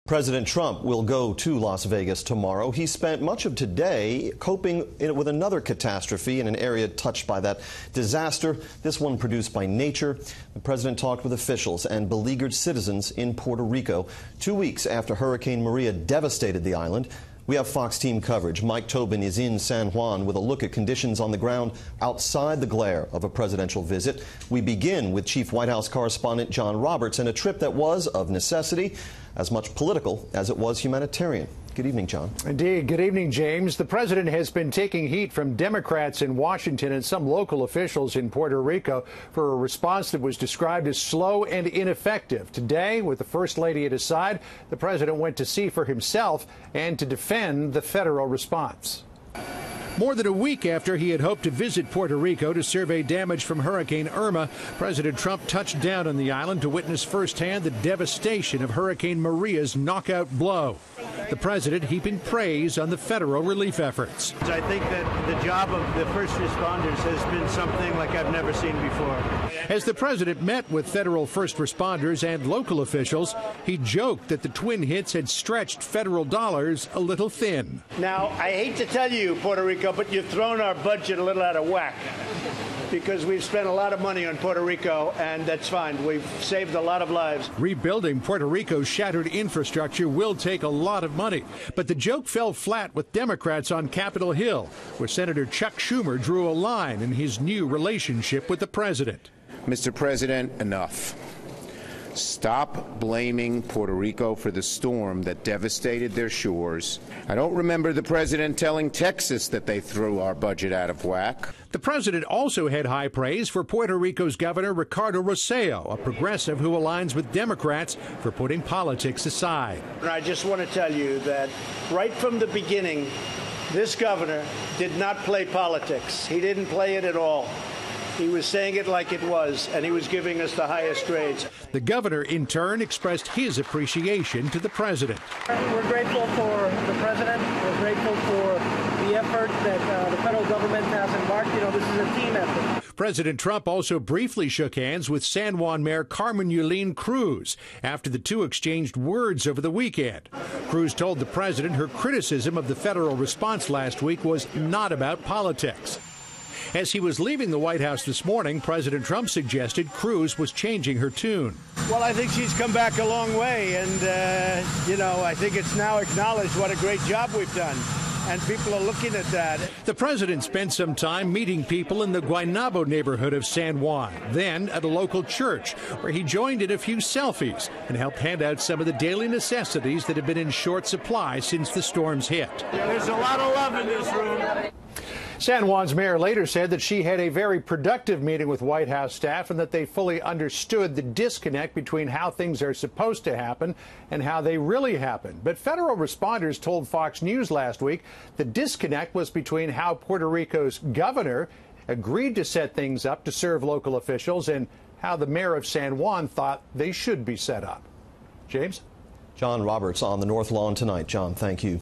President Trump will go to Las Vegas tomorrow. He spent much of today coping with another catastrophe in an area touched by that disaster, this one produced by nature. The president talked with officials and beleaguered citizens in Puerto Rico 2 weeks after Hurricane Maria devastated the island. We have Fox team coverage. Mike Tobin is in San Juan with a look at conditions on the ground outside the glare of a presidential visit. We begin with Chief White House correspondent John Roberts and a trip that was, of necessity, as much political as it was humanitarian. Good evening, John. Indeed. Good evening, James. The president has been taking heat from Democrats in Washington and some local officials in Puerto Rico for a response that was described as slow and ineffective. Today, with the First Lady at his side, the president went to see for himself and to defend the federal response. More than a week after he had hoped to visit Puerto Rico to survey damage from Hurricane Irma, President Trump touched down on the island to witness firsthand the devastation of Hurricane Maria's knockout blow. The president heaping praise on the federal relief efforts. I think that the job of the first responders has been something like I've never seen before. As the president met with federal first responders and local officials, he joked that the twin hits had stretched federal dollars a little thin. Now, I hate to tell you, Puerto Rico, but you've thrown our budget a little out of whack, because we've spent a lot of money on Puerto Rico, and that's fine. We've saved a lot of lives. Rebuilding Puerto Rico's shattered infrastructure will take a lot of money. But the joke fell flat with Democrats on Capitol Hill, where Senator Chuck Schumer drew a line in his new relationship with the president. Mr. President, enough. Stop blaming Puerto Rico for the storm that devastated their shores. I don't remember the president telling Texas that they threw our budget out of whack. The president also had high praise for Puerto Rico's Governor Ricardo Rossello, a progressive who aligns with Democrats for putting politics aside. And I just want to tell you that right from the beginning, this governor did not play politics. He didn't play it at all. He was saying it like it was, and he was giving us the highest grades. The governor, in turn, expressed his appreciation to the president. We're grateful for the president. We're grateful for the effort that the federal government has embarked. You know, this is a team effort. President Trump also briefly shook hands with San Juan Mayor Carmen Yulín Cruz after the two exchanged words over the weekend. Cruz told the president her criticism of the federal response last week was not about politics. As he was leaving the White House this morning, President Trump suggested Cruz was changing her tune. Well, I think she's come back a long way, and, you know, I think it's now acknowledged what a great job we've done, and people are looking at that. The president spent some time meeting people in the Guaynabo neighborhood of San Juan, then at a local church, where he joined in a few selfies and helped hand out some of the daily necessities that have been in short supply since the storms hit. There's a lot of love in this room. San Juan's mayor later said that she had a very productive meeting with White House staff and that they fully understood the disconnect between how things are supposed to happen and how they really happen. But federal responders told Fox News last week the disconnect was between how Puerto Rico's governor agreed to set things up to serve local officials and how the mayor of San Juan thought they should be set up. James? John Roberts on the North Lawn tonight. John, thank you.